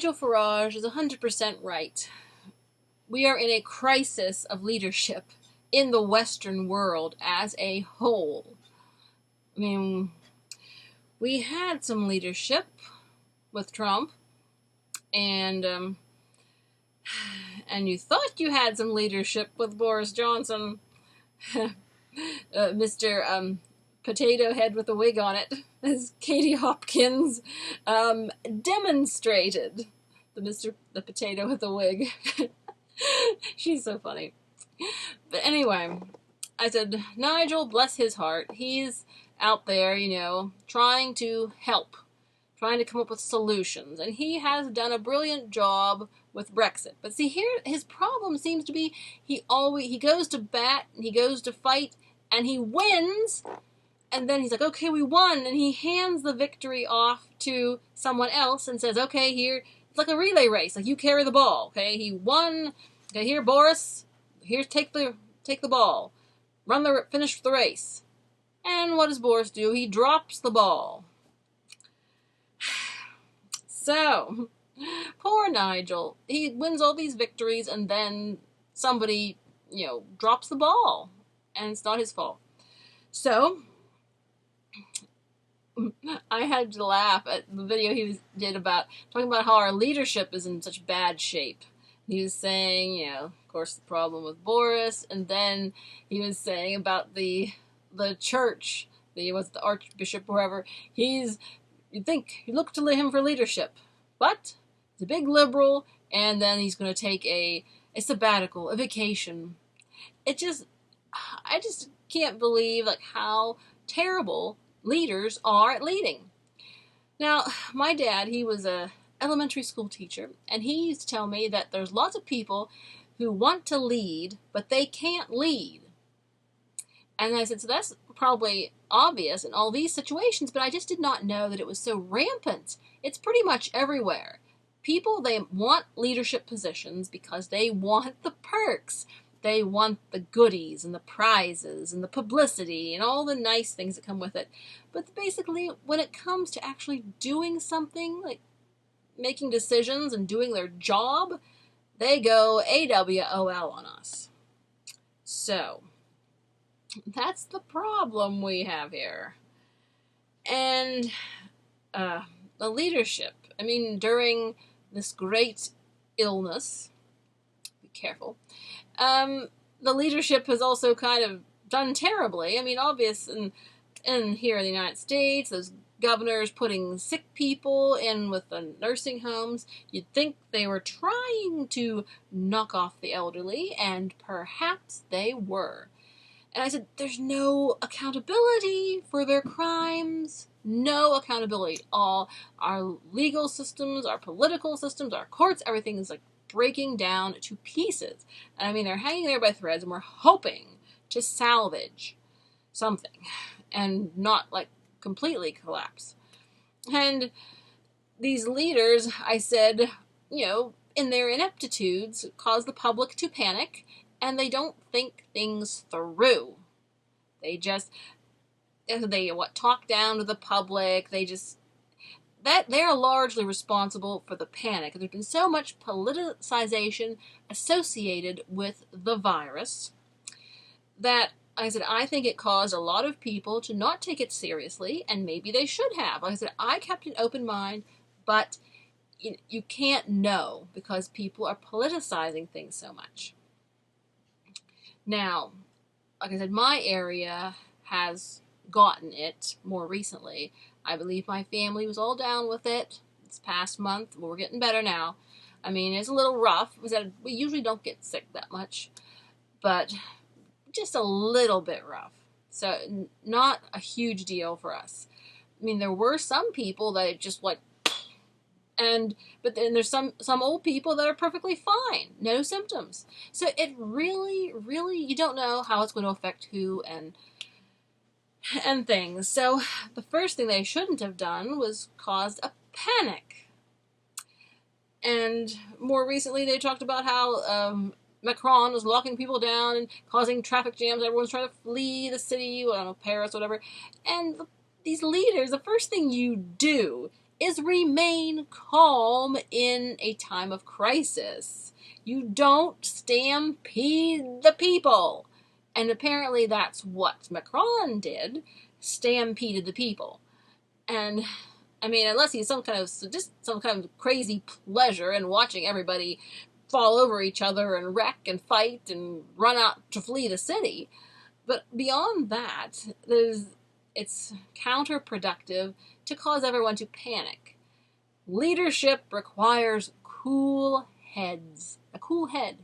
Nigel Farage is 100% right. We are in a crisis of leadership in the Western world as a whole. I mean, we had some leadership with Trump, and you thought you had some leadership with Boris Johnson, Mr. Potato Head with a wig on it, as Katie Hopkins demonstrated. The potato with a wig. She's so funny. But anyway, I said, Nigel, bless his heart, he's out there, trying to help, trying to come up with solutions, and he has done a brilliant job with Brexit. But see, here his problem seems to be he goes to bat, and he goes to fight, and he wins, and then he's like, okay, we won, and he hands the victory off to someone else and says, okay, here, it's like a relay race, like you carry the ball, okay, he won, okay, here, Boris, here, take the ball, finish the race. And what does Boris do? He drops the ball. So, poor Nigel, he wins all these victories, and then somebody, drops the ball, and it's not his fault. So, I had to laugh at the video he did talking about how our leadership is in such bad shape. He was saying, of course, the problem with Boris, and then he was saying about the church, the archbishop, whoever. You look to him for leadership, but he's a big liberal, and then he's going to take a sabbatical, a vacation. I just can't believe how terrible leaders are at leading. Now, my dad, he was a elementary school teacher, and he used to tell me that there's lots of people who want to lead, but they can't lead. And I said, so that's probably obvious in all these situations, but I just did not know that it was so rampant. It's pretty much everywhere. People, they want leadership positions because they want the perks. They want the goodies and the prizes and the publicity and all the nice things that come with it. But basically, when it comes to actually doing something, like making decisions and doing their job, they go AWOL on us. So, that's the problem we have here. And the leadership, during this great illness, be careful, the leadership has also kind of done terribly. Obvious in here in the United States, those governors putting sick people in with the nursing homes. You'd think they were trying to knock off the elderly, and perhaps they were. And I said, there's no accountability for their crimes. No accountability. All our legal systems, our political systems, our courts, everything is breaking down to pieces. And they're hanging there by threads, and we're hoping to salvage something and not completely collapse. And these leaders, I said, in their ineptitudes, cause the public to panic, and they don't think things through. They talk down to the public. They're largely responsible for the panic. There's been so much politicization associated with the virus that, like I said, I think it caused a lot of people to not take it seriously, and maybe they should have. Like I said, I kept an open mind, but you can't know because people are politicizing things so much. Now, like I said, my area has gotten it more recently. I believe my family was all down with it this past month. Well, we're getting better now. It's a little rough. We usually don't get sick that much, but just a little bit rough. So not a huge deal for us. There were some people that just but then there's some old people that are perfectly fine, no symptoms. So it really, you don't know how it's going to affect who and things. So the first thing they shouldn't have done was caused a panic. And more recently, they talked about how Macron was locking people down and causing traffic jams. Everyone's trying to flee the city, Paris, whatever. And these leaders, the first thing you do is remain calm in a time of crisis. You don't stampede the people. And apparently that's what Macron did, stampeded the people. And I mean, unless he's some kind of crazy pleasure in watching everybody fall over each other and wreck and fight and run out to flee the city. But beyond that, it's counterproductive to cause everyone to panic. Leadership requires cool heads, a cool head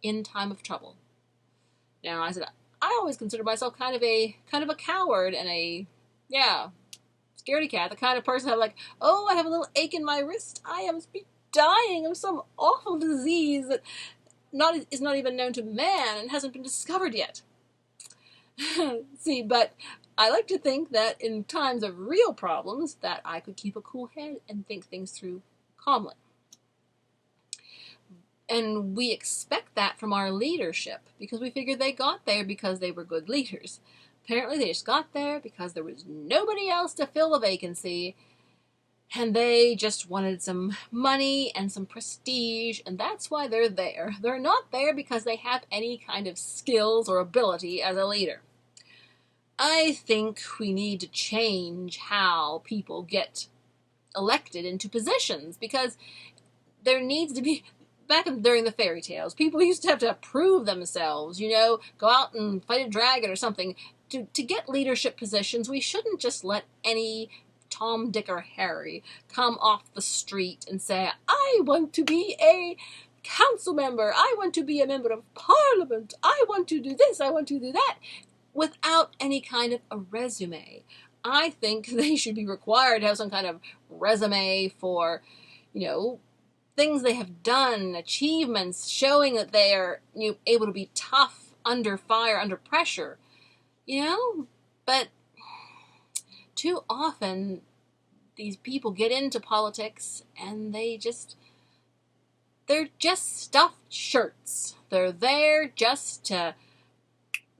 in time of trouble. Now, I said, I always consider myself kind of a coward and scaredy cat, the kind of person I'm like, oh, I have a little ache in my wrist. I am dying of some awful disease that is not even known to man and hasn't been discovered yet. See, but I like to think that in times of real problems that I could keep a cool head and think things through calmly. And we expect that from our leadership because we figured they got there because they were good leaders. Apparently they just got there because there was nobody else to fill the vacancy and they just wanted some money and some prestige, and that's why they're there. They're not there because they have any kind of skills or ability as a leader. I think we need to change how people get elected into positions because there needs to be, during the fairy tales, people used to have to prove themselves, go out and fight a dragon or something. To get leadership positions, we shouldn't just let any Tom, Dick, or Harry come off the street and say, I want to be a council member, I want to be a member of parliament, I want to do this, I want to do that, without any kind of a resume. I think they should be required to have some kind of resume for, things they have done, achievements, showing that they are able to be tough under fire, under pressure. But too often these people get into politics and they're just stuffed shirts. They're there just to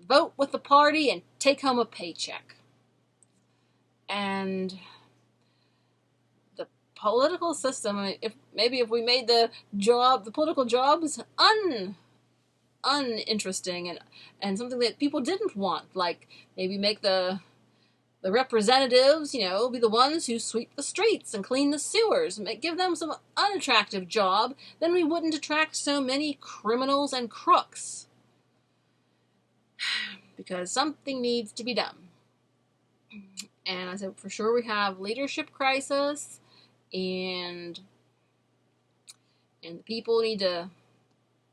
vote with the party and take home a paycheck. And the political system, if we made the political jobs uninteresting and something that people didn't want, like maybe make the representatives, be the ones who sweep the streets and clean the sewers, give them some unattractive job, then we wouldn't attract so many criminals and crooks. Because something needs to be done. And I said, for sure we have leadership crisis, and the people need to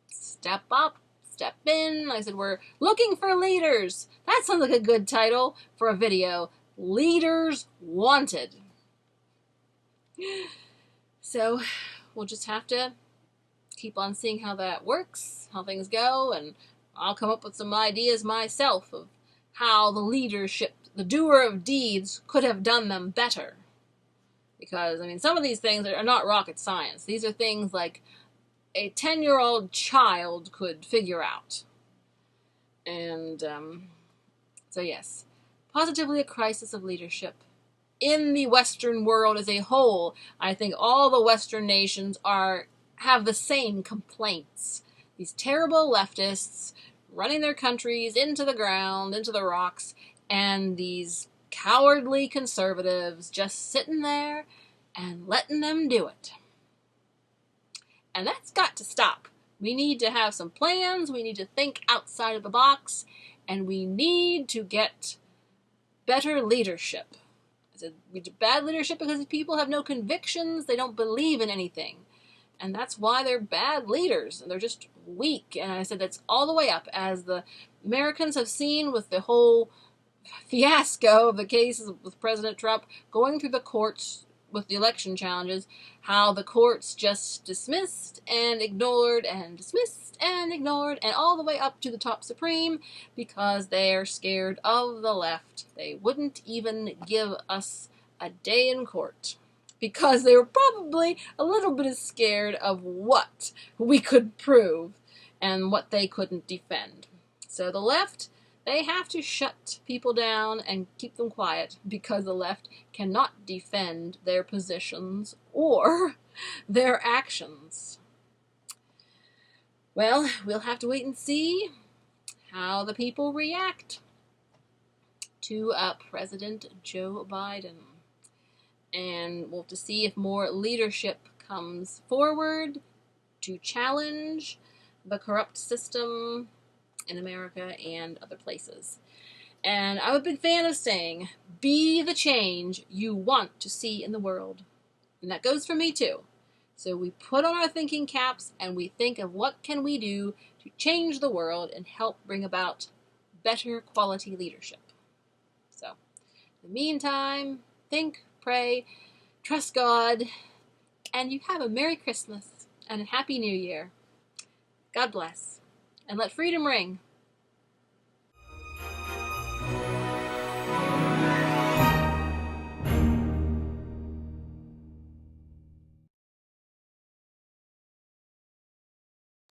step up, step in. I said, we're looking for leaders. That sounds like a good title for a video. Leaders Wanted. So we'll just have to keep on seeing how that works, how things go, and I'll come up with some ideas myself of how the leadership, the doer of deeds, could have done them better. Because, some of these things are not rocket science. These are things like a 10-year-old child could figure out. And, so yes, positively a crisis of leadership. In the Western world as a whole, I think all the Western nations have the same complaints. These terrible leftists running their countries into the ground, into the rocks, and these cowardly conservatives just sitting there and letting them do it. And that's got to stop. We need to have some plans, we need to think outside of the box, and we need to get better leadership. I said, we do bad leadership because people have no convictions, they don't believe in anything. And that's why they're bad leaders, and they're just weak. And I said that's all the way up, as the Americans have seen with the whole fiasco of the cases with President Trump going through the courts with the election challenges, how the courts just dismissed and ignored and dismissed and ignored, and all the way up to the top Supreme, because they're scared of the left. They wouldn't even give us a day in court, because they were probably a little bit scared of what we could prove and what they couldn't defend. So the left, They have to shut people down and keep them quiet because the left cannot defend their positions or their actions. Well, we'll have to wait and see how the people react to President Joe Biden. And we'll have to see if more leadership comes forward to challenge the corrupt system in America and other places. And I'm a big fan of saying, be the change you want to see in the world. And that goes for me too. So we put on our thinking caps and we think of what can we do to change the world and help bring about better quality leadership. So, in the meantime, think, pray, trust God, and you have a Merry Christmas and a Happy New Year. God bless, and let freedom ring.